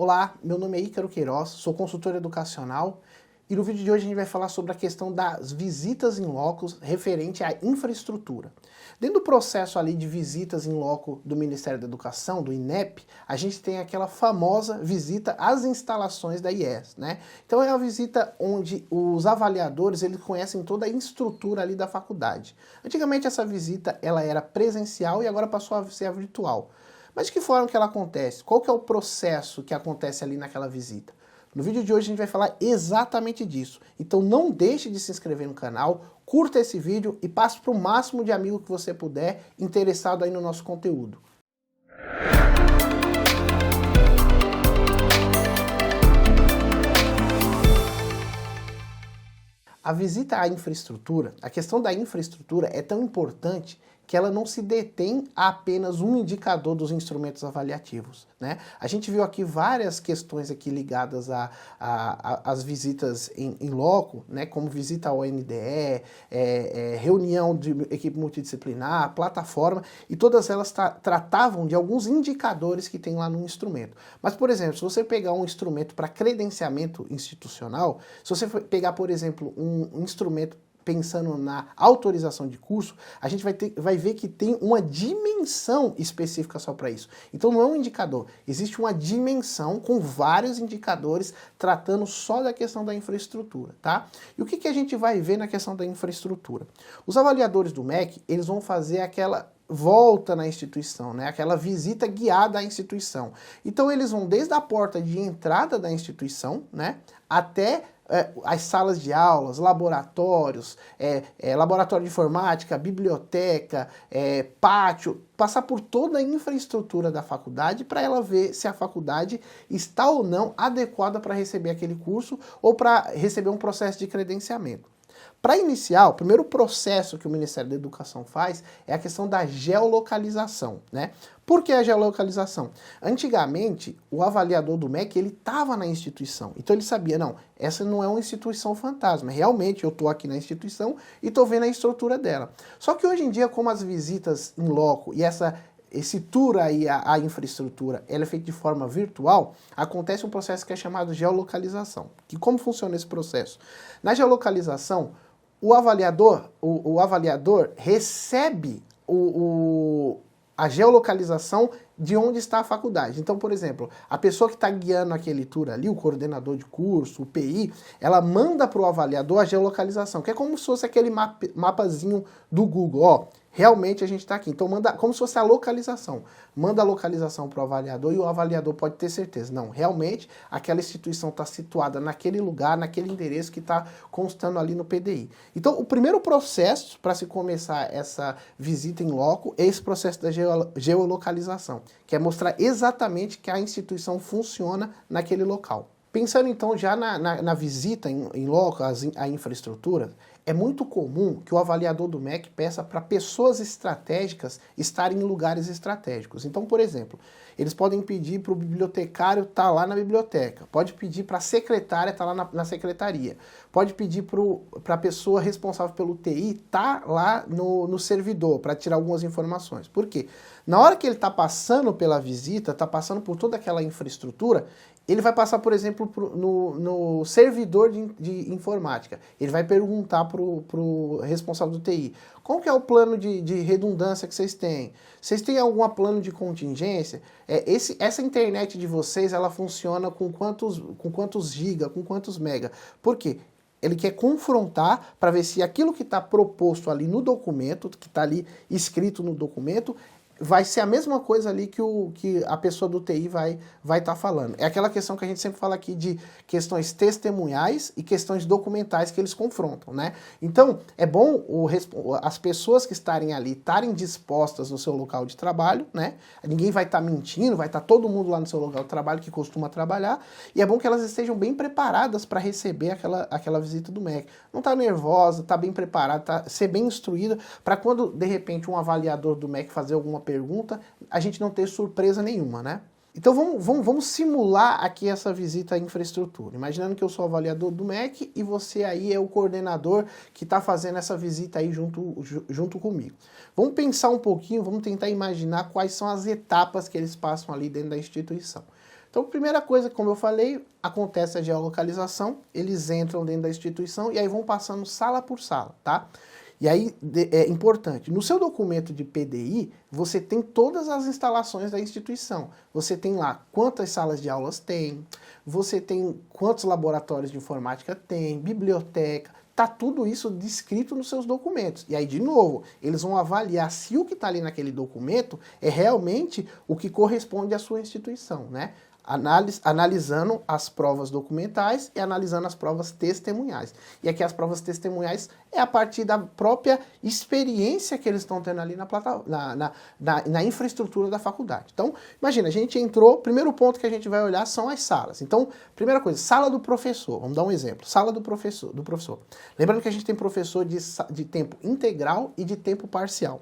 Olá, meu nome é Ícaro Queiroz, sou consultor educacional e no vídeo de hoje a gente vai falar sobre a questão das visitas em loco referente à infraestrutura. Dentro do processo ali de visitas em loco do Ministério da Educação, do INEP, a gente tem aquela famosa visita às instalações da IES, né? Então é uma visita onde os avaliadores eles conhecem toda a estrutura ali da faculdade. Antigamente essa visita ela era presencial e agora passou a ser virtual. Mas de que forma que ela acontece? Qual que é o processo que acontece ali naquela visita? No vídeo de hoje a gente vai falar exatamente disso. Então não deixe de se inscrever no canal, curta esse vídeo e passe para o máximo de amigos que você puder interessado aí no nosso conteúdo. A visita à infraestrutura, a questão da infraestrutura é tão importante que ela não se detém a apenas um indicador dos instrumentos avaliativos, né? A gente viu aqui várias questões aqui ligadas às visitas em loco, né? Como visita ao NDE, reunião de equipe multidisciplinar, plataforma, e todas elas tratavam de alguns indicadores que tem lá no instrumento. Mas, por exemplo, se você pegar um instrumento para credenciamento institucional, se você pegar, por exemplo, um instrumento pensando na autorização de curso, a gente vai ver que tem uma dimensão específica só para isso. Então não é um indicador, existe uma dimensão com vários indicadores tratando só da questão da infraestrutura, tá? E o que a gente vai ver na questão da infraestrutura? Os avaliadores do MEC, eles vão fazer aquela volta na instituição, né? Aquela visita guiada à instituição. Então eles vão desde a porta de entrada da instituição, né, até as salas de aulas, laboratórios, laboratório de informática, biblioteca, pátio, passar por toda a infraestrutura da faculdade para ela ver se a faculdade está ou não adequada para receber aquele curso ou para receber um processo de credenciamento. Para iniciar, o primeiro processo que o Ministério da Educação faz é a questão da geolocalização, né? Por que a geolocalização? Antigamente, o avaliador do MEC, ele estava na instituição, então ele sabia, não, essa não é uma instituição fantasma, realmente eu estou aqui na instituição e estou vendo a estrutura dela. Só que hoje em dia, como as visitas em loco e esse tour aí, a infraestrutura, ela é feita de forma virtual, acontece um processo que é chamado geolocalização. E como funciona esse processo? Na geolocalização, o avaliador recebe a geolocalização de onde está a faculdade. Então, por exemplo, a pessoa que está guiando aquele tour ali, o coordenador de curso, o PI, ela manda para o avaliador a geolocalização, que é como se fosse aquele mapazinho do Google, ó, realmente a gente está aqui. Então manda como se fosse a localização. Manda a localização para o avaliador e o avaliador pode ter certeza. Não, realmente aquela instituição está situada naquele lugar, naquele endereço que está constando ali no PDI. Então o primeiro processo para se começar essa visita em loco é esse processo da geolocalização, que é mostrar exatamente que a instituição funciona naquele local. Pensando então já na visita em loco, à infraestrutura, é muito comum que o avaliador do MEC peça para pessoas estratégicas estarem em lugares estratégicos. Então, por exemplo, eles podem pedir para o bibliotecário estar lá na biblioteca, pode pedir para a secretária estar lá na secretaria, pode pedir para a pessoa responsável pelo TI estar lá no servidor para tirar algumas informações. Por quê? Na hora que ele está passando pela visita, está passando por toda aquela infraestrutura, ele vai passar, por exemplo, no servidor de informática. Ele vai perguntar para o responsável do TI, qual que é o plano de redundância que vocês têm? Vocês têm algum plano de contingência? Essa internet de vocês, ela funciona com quantos giga, com quantos mega? Por quê? Ele quer confrontar para ver se aquilo que está proposto ali no documento, que está ali escrito no documento, vai ser a mesma coisa ali que a pessoa do TI vai estar falando. É aquela questão que a gente sempre fala aqui de questões testemunhais e questões documentais que eles confrontam, né? Então, é bom as pessoas que estarem ali estarem dispostas no seu local de trabalho, né? Ninguém vai estar mentindo, vai estar todo mundo lá no seu local de trabalho que costuma trabalhar, e é bom que elas estejam bem preparadas para receber aquela visita do MEC. Não tá nervosa, tá bem preparada, ser bem instruída, para quando, de repente, um avaliador do MEC fazer alguma pergunta, a gente não ter surpresa nenhuma, né? Então vamos simular aqui essa visita à infraestrutura. Imaginando que eu sou avaliador do MEC e você aí é o coordenador que está fazendo essa visita aí junto comigo. Vamos pensar um pouquinho, vamos tentar imaginar quais são as etapas que eles passam ali dentro da instituição. Então, a primeira coisa, como eu falei, acontece a geolocalização, eles entram dentro da instituição e aí vão passando sala por sala, tá? E aí, é importante, no seu documento de PDI, você tem todas as instalações da instituição. Você tem lá quantas salas de aulas tem, você tem quantos laboratórios de informática tem, biblioteca, tá tudo isso descrito nos seus documentos. E aí, de novo, eles vão avaliar se o que está ali naquele documento é realmente o que corresponde à sua instituição, né? Analisando as provas documentais e analisando as provas testemunhais. E aqui as provas testemunhais é a partir da própria experiência que eles estão tendo ali na infraestrutura da faculdade. Então, imagina, a gente entrou, primeiro ponto que a gente vai olhar são as salas. Então, primeira coisa, sala do professor. Vamos dar um exemplo. Sala do professor. Lembrando que a gente tem professor de tempo integral e de tempo parcial.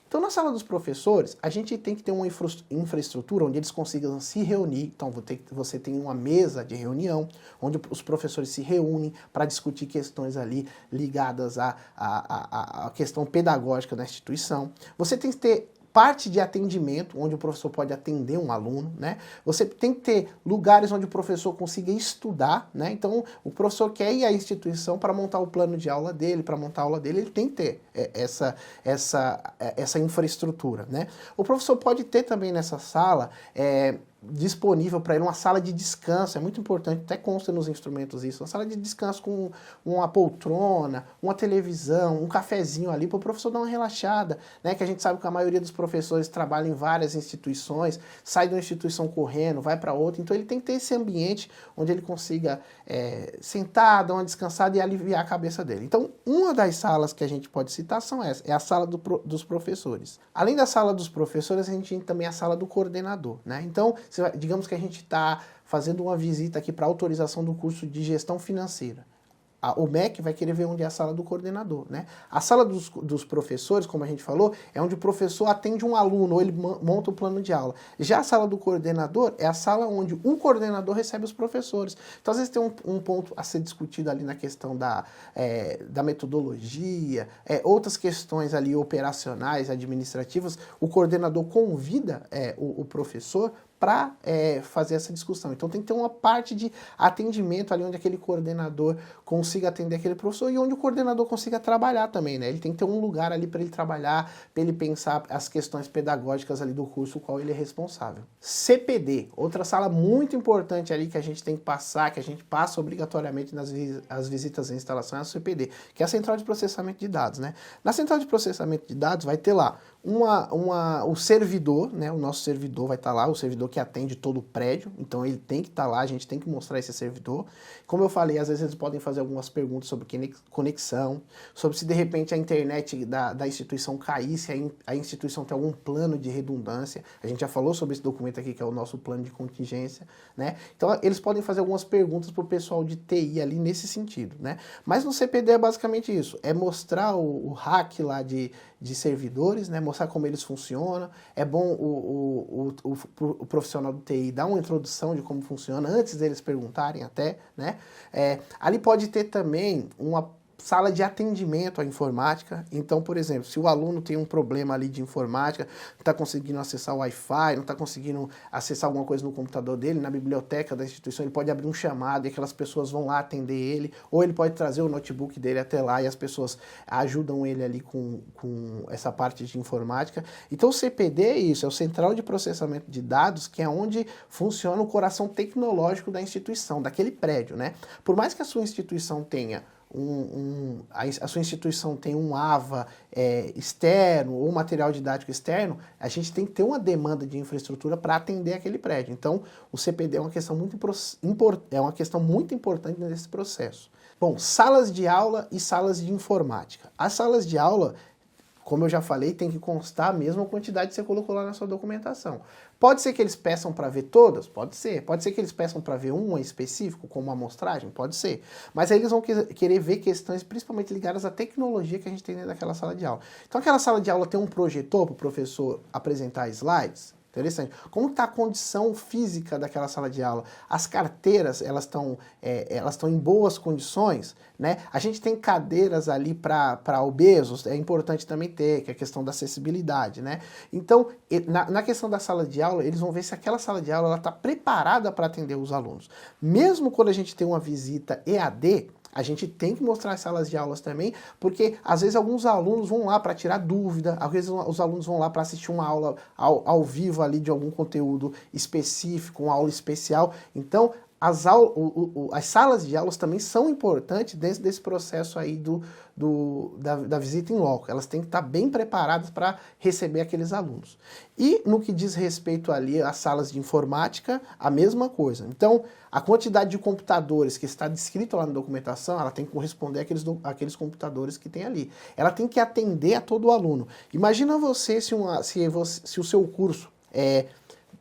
Então, na sala dos professores, a gente tem que ter uma infraestrutura onde eles consigam se reunir. Então, você tem uma mesa de reunião, onde os professores se reúnem para discutir questões ali ligadas à questão pedagógica da instituição. Você tem que ter parte de atendimento, onde o professor pode atender um aluno, né? Você tem que ter lugares onde o professor consiga estudar, né? Então, o professor quer ir à instituição para montar o plano de aula dele, para montar a aula dele, ele tem que ter essa infraestrutura, né? O professor pode ter também nessa sala disponível para ele uma sala de descanso, é muito importante, até consta nos instrumentos isso, uma sala de descanso com uma poltrona, uma televisão, um cafezinho ali para o professor dar uma relaxada, né? Que a gente sabe que a maioria dos professores trabalha em várias instituições, sai de uma instituição correndo, vai para outra, então ele tem que ter esse ambiente onde ele consiga sentar, dar uma descansada e aliviar a cabeça dele. Então, uma das salas que a gente pode citar são essas, é a sala dos professores. Além da sala dos professores, a gente tem também a sala do coordenador, né? Então, digamos que a gente está fazendo uma visita aqui para autorização do curso de gestão financeira. O MEC vai querer ver onde é a sala do coordenador, né? A sala dos professores, como a gente falou, é onde o professor atende um aluno ou ele monta o plano de aula. Já a sala do coordenador é a sala onde o coordenador recebe os professores. Então, às vezes tem um ponto a ser discutido ali na questão da metodologia, outras questões ali operacionais, administrativas, o coordenador convida o professor para fazer essa discussão. Então tem que ter uma parte de atendimento ali onde aquele coordenador consiga atender aquele professor e onde o coordenador consiga trabalhar também, né? Ele tem que ter um lugar ali para ele trabalhar, para ele pensar as questões pedagógicas ali do curso, o qual ele é responsável. CPD, outra sala muito importante ali que a gente tem que passar, que a gente passa obrigatoriamente nas visitas à instalação, é a CPD, que é a Central de Processamento de Dados, né? Na Central de Processamento de Dados vai ter lá o servidor, né? O nosso servidor vai estar lá, o servidor que atende todo o prédio, então ele tem que estar lá, a gente tem que mostrar esse servidor. Como eu falei, às vezes eles podem fazer algumas perguntas sobre conexão, sobre se de repente a internet da instituição cair, se a instituição tem algum plano de redundância. A gente já falou sobre esse documento aqui, que é o nosso plano de contingência, né? Então eles podem fazer algumas perguntas para o pessoal de TI ali nesse sentido, né? Mas no CPD é basicamente isso, é mostrar o hack lá de servidores, né? Mostrar como eles funcionam. É bom o profissional do TI dar uma introdução de como funciona antes deles perguntarem até, né? Ali pode ter também uma sala de atendimento à informática. Então, por exemplo, se o aluno tem um problema ali de informática, não está conseguindo acessar o Wi-Fi, não está conseguindo acessar alguma coisa no computador dele, na biblioteca da instituição, ele pode abrir um chamado e aquelas pessoas vão lá atender ele, ou ele pode trazer o notebook dele até lá e as pessoas ajudam ele ali com essa parte de informática. Então, o CPD é isso, é o Central de Processamento de Dados, que é onde funciona o coração tecnológico da instituição, daquele prédio, né? Por mais que a sua instituição tenha a sua instituição tem um AVA externo ou material didático externo, a gente tem que ter uma demanda de infraestrutura para atender aquele prédio. Então, o CPD é uma questão muito importante nesse processo. Bom, salas de aula e salas de informática. As salas de aula, como eu já falei, tem que constar a mesma quantidade que você colocou lá na sua documentação. Pode ser que eles peçam para ver todas? Pode ser. Pode ser que eles peçam para ver uma em específico, como uma amostragem? Pode ser. Mas aí eles vão querer ver questões principalmente ligadas à tecnologia que a gente tem dentro daquela sala de aula. Então aquela sala de aula tem um projetor para o professor apresentar slides? Interessante. Como está a condição física daquela sala de aula? As carteiras, elas estão em boas condições, né? A gente tem cadeiras ali para obesos, é importante também ter, que é a questão da acessibilidade, né? Então, na questão da sala de aula, eles vão ver se aquela sala de aula está preparada para atender os alunos. Mesmo quando a gente tem uma visita EAD, a gente tem que mostrar as salas de aulas também, porque às vezes alguns alunos vão lá para tirar dúvida, às vezes os alunos vão lá para assistir uma aula ao vivo ali de algum conteúdo específico, uma aula especial. Então, as salas de aulas também são importantes dentro desse processo aí da visita em loco. Elas têm que estar bem preparadas para receber aqueles alunos. E no que diz respeito ali às salas de informática, a mesma coisa. Então, a quantidade de computadores que está descrito lá na documentação, ela tem que corresponder àqueles computadores que tem ali. Ela tem que atender a todo o aluno. Imagina você se o seu curso é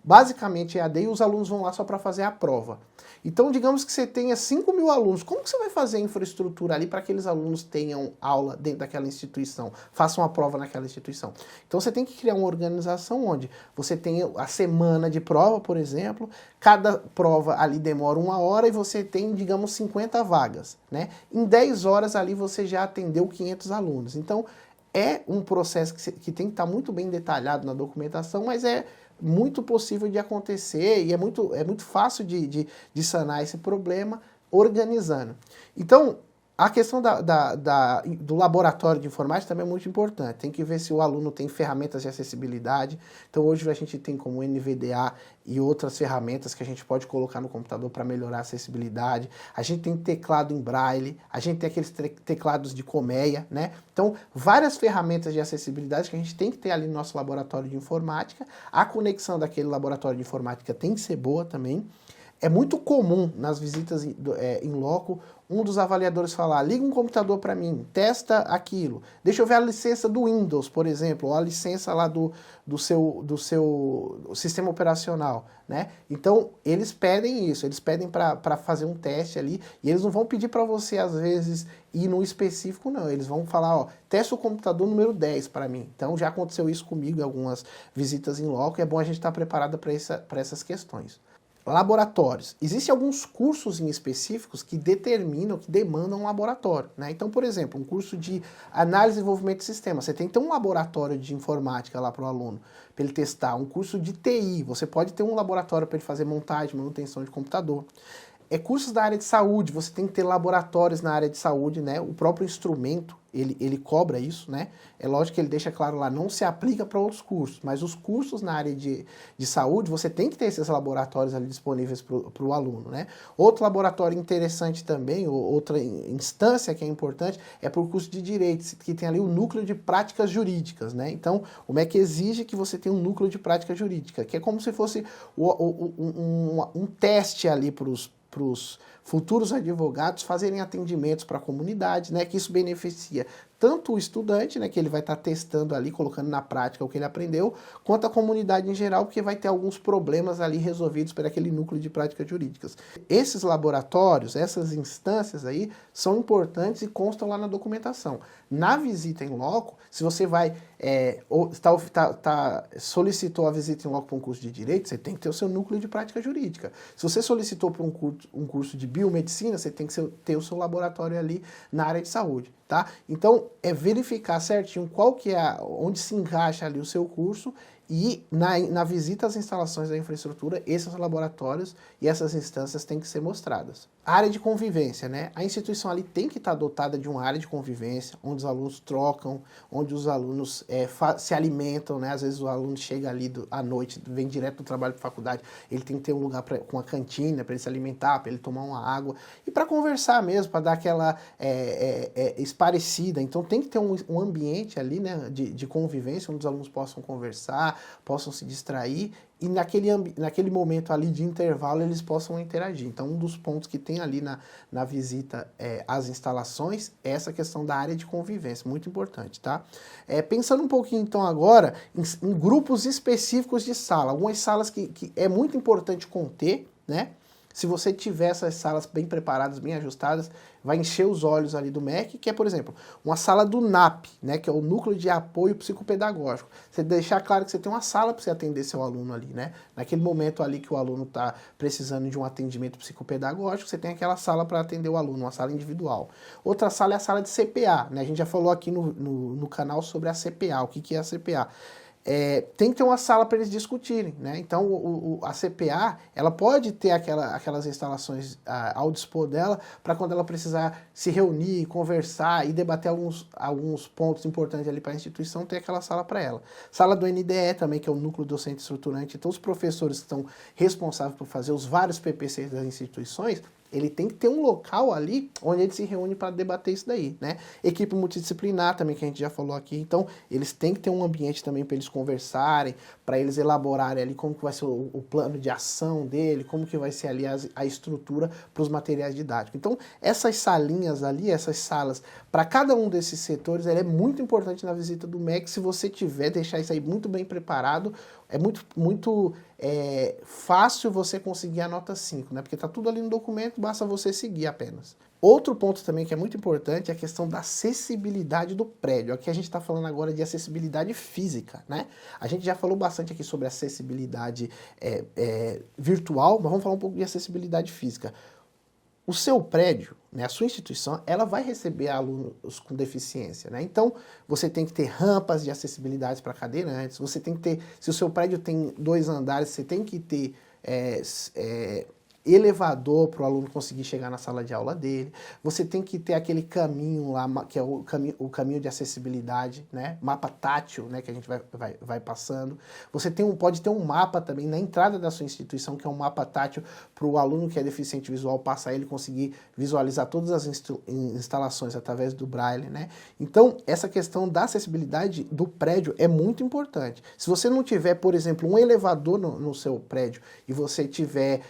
basicamente EAD e os alunos vão lá só para fazer a prova. Então, digamos que você tenha 5.000 alunos. Como que você vai fazer a infraestrutura ali para que aqueles alunos tenham aula dentro daquela instituição, façam a prova naquela instituição? Então, você tem que criar uma organização onde você tenha a semana de prova, por exemplo, cada prova ali demora 1 hora e você tem, digamos, 50 vagas, né? Em 10 horas ali você já atendeu 500 alunos. Então, é um processo que tem que estar muito bem detalhado na documentação, mas é muito possível de acontecer e é muito fácil de sanar esse problema organizando. Então, a questão do laboratório de informática também é muito importante. Tem que ver se o aluno tem ferramentas de acessibilidade. Então, hoje a gente tem como NVDA e outras ferramentas que a gente pode colocar no computador para melhorar a acessibilidade. A gente tem teclado em braille, a gente tem aqueles teclados de colmeia, né? Então, várias ferramentas de acessibilidade que a gente tem que ter ali no nosso laboratório de informática. A conexão daquele laboratório de informática tem que ser boa também. É muito comum nas visitas em loco um dos avaliadores falar: liga um computador para mim, testa aquilo, deixa eu ver a licença do Windows, por exemplo, ou a licença lá do seu sistema operacional, né? Então, eles pedem isso, eles pedem para fazer um teste ali, e eles não vão pedir para você, às vezes, ir no específico, não. Eles vão falar: ó, testa o computador número 10 para mim. Então, já aconteceu isso comigo em algumas visitas em loco, e é bom a gente estar preparado para essas questões. Laboratórios. Existem alguns cursos em específicos que determinam, que demandam um laboratório, né? Então, por exemplo, um curso de análise e desenvolvimento de sistemas. Você tem que ter um laboratório de informática lá para o aluno, para ele testar. Um curso de TI, você pode ter um laboratório para ele fazer montagem, manutenção de computador. Cursos da área de saúde, você tem que ter laboratórios na área de saúde, né? O próprio instrumento, ele cobra isso, né? É lógico que ele deixa claro lá, não se aplica para outros cursos, mas os cursos na área de saúde, você tem que ter esses laboratórios ali disponíveis para o aluno, né? Outro laboratório interessante também, outra instância que é importante, é para o curso de Direito, que tem ali o núcleo de práticas jurídicas, né? Então, o MEC exige que você tenha um núcleo de prática jurídica, que é como se fosse um teste ali para os futuros advogados fazerem atendimentos para a comunidade, né, que isso beneficia tanto o estudante, né, que ele vai estar testando ali, colocando na prática o que ele aprendeu, quanto a comunidade em geral, porque vai ter alguns problemas ali resolvidos por aquele núcleo de práticas jurídicas. Esses laboratórios, essas instâncias aí, são importantes e constam lá na documentação. Na visita em loco, se você vai solicitou a visita em loco para um curso de Direito, você tem que ter o seu núcleo de prática jurídica. Se você solicitou para um curso de Biomedicina, você tem que ter o seu laboratório ali na área de saúde, tá? Então, é verificar certinho onde se encaixa ali o seu curso e na visita às instalações da infraestrutura, esses laboratórios e essas instâncias têm que ser mostradas. A área de convivência, né? A instituição ali tem que estar dotada de uma área de convivência, onde os alunos trocam, onde os alunos se alimentam, né? Às vezes o aluno chega ali à noite, vem direto do trabalho para a faculdade, ele tem que ter um lugar com a cantina para ele se alimentar, para ele tomar uma água e para conversar mesmo, para dar aquela esparecida. Então tem que ter um ambiente ali, né, de convivência, onde os alunos possam conversar, possam se distrair e naquele momento ali de intervalo eles possam interagir. Então um dos pontos que tem ali na visita às instalações é essa questão da área de convivência, muito importante, tá? Pensando um pouquinho então agora em grupos específicos de sala, algumas salas que é muito importante conter, né? se você tiver essas salas bem preparadas, bem ajustadas, vai encher os olhos ali do MEC, que é, por exemplo, uma sala do NAP, né, que é o Núcleo de Apoio Psicopedagógico. Você deixar claro que você tem uma sala para você atender seu aluno ali, né? Naquele momento ali que o aluno está precisando de um atendimento psicopedagógico, você tem aquela sala para atender o aluno, uma sala individual. Outra sala é a sala de CPA, né? A gente já falou aqui no canal sobre a CPA, o que é a CPA. Tem que ter uma sala para eles discutirem, né? Então a CPA ela pode ter aquelas instalações ao dispor dela para quando ela precisar se reunir, conversar e debater alguns pontos importantes ali para a instituição, ter aquela sala para ela. Sala do NDE também, que é o Núcleo Docente Estruturante. Então os professores que estão responsáveis por fazer os vários PPCs das instituições, ele tem que ter um local ali onde ele se reúne para debater isso daí, né? Equipe multidisciplinar também, que a gente já falou aqui, então eles têm que ter um ambiente também para eles conversarem, para eles elaborarem ali como que vai ser o plano de ação dele, como que vai ser ali a estrutura para os materiais didáticos. Então essas salinhas ali, essas salas, para cada um desses setores, ela é muito importante na visita do MEC. Se você tiver, deixar isso aí muito bem preparado, é muito fácil você conseguir a nota 5, né? Porque está tudo ali no documento, basta você seguir apenas. Outro ponto também que é muito importante é a questão da acessibilidade do prédio. Aqui a gente está falando agora de acessibilidade física, né? A gente já falou bastante aqui sobre acessibilidade virtual, mas vamos falar um pouco de acessibilidade física. O seu prédio, né, a sua instituição, ela vai receber alunos com deficiência, né? Então, você tem que ter rampas de acessibilidade para cadeirantes, você tem que ter, se o seu prédio tem 2 andares, você tem que ter elevador para o aluno conseguir chegar na sala de aula dele, você tem que ter aquele caminho lá, que é o caminho de acessibilidade, né? Mapa tátil, né, que a gente vai passando. Você pode ter um mapa também na entrada da sua instituição, que é um mapa tátil para o aluno que é deficiente visual passar, ele conseguir visualizar todas as instalações através do braille, né? Então, essa questão da acessibilidade do prédio é muito importante. Se você não tiver, por exemplo, um elevador no seu prédio e você tiver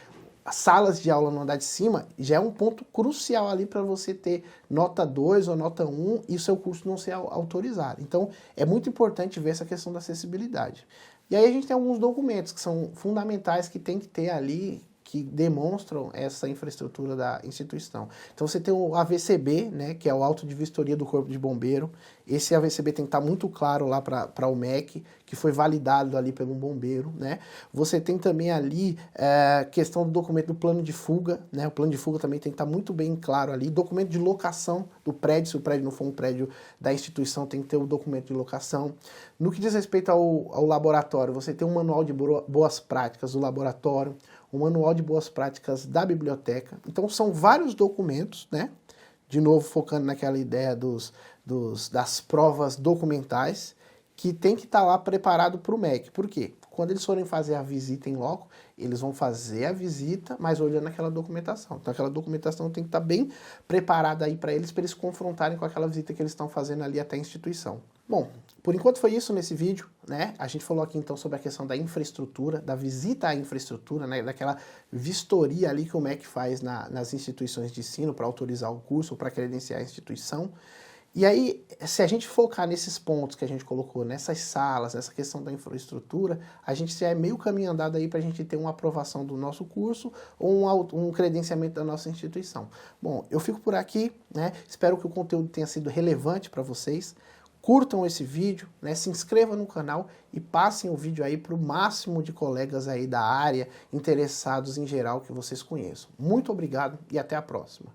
salas de aula no andar de cima, já é um ponto crucial ali para você ter nota 2 ou nota 1 e o seu curso não ser autorizado. Então, é muito importante ver essa questão da acessibilidade. E aí a gente tem alguns documentos que são fundamentais que tem que ter ali, que demonstram essa infraestrutura da instituição. Então você tem o AVCB, né, que é o auto de vistoria do Corpo de Bombeiro. Esse AVCB tem que estar muito claro lá para o MEC, que foi validado ali pelo bombeiro, né? Você tem também ali questão do documento do plano de fuga, né? O plano de fuga também tem que estar muito bem claro ali. Documento de locação do prédio, se o prédio não for um prédio da instituição, tem que ter o documento de locação. No que diz respeito ao laboratório, você tem um manual de boas práticas do laboratório, um manual de boas práticas da biblioteca. Então são vários documentos, né? De novo, focando naquela ideia das provas documentais, que tem que estar lá preparado para o MEC. Por quê? Quando eles forem fazer a visita em loco, eles vão fazer a visita, mas olhando aquela documentação. Então aquela documentação tem que estar bem preparada aí para eles confrontarem com aquela visita que eles estão fazendo ali até a instituição. Bom, por enquanto foi isso nesse vídeo, né? A gente falou aqui então sobre a questão da infraestrutura, da visita à infraestrutura, né? Daquela vistoria ali que o MEC faz nas instituições de ensino para autorizar o curso ou para credenciar a instituição. E aí, se a gente focar nesses pontos que a gente colocou, nessas salas, nessa questão da infraestrutura, a gente já é meio caminho andado aí para a gente ter uma aprovação do nosso curso ou um credenciamento da nossa instituição. Bom, eu fico por aqui, né? Espero que o conteúdo tenha sido relevante para vocês. Curtam esse vídeo, né? Se inscrevam no canal e passem o vídeo aí para o máximo de colegas aí da área, interessados em geral que vocês conheçam. Muito obrigado e até a próxima.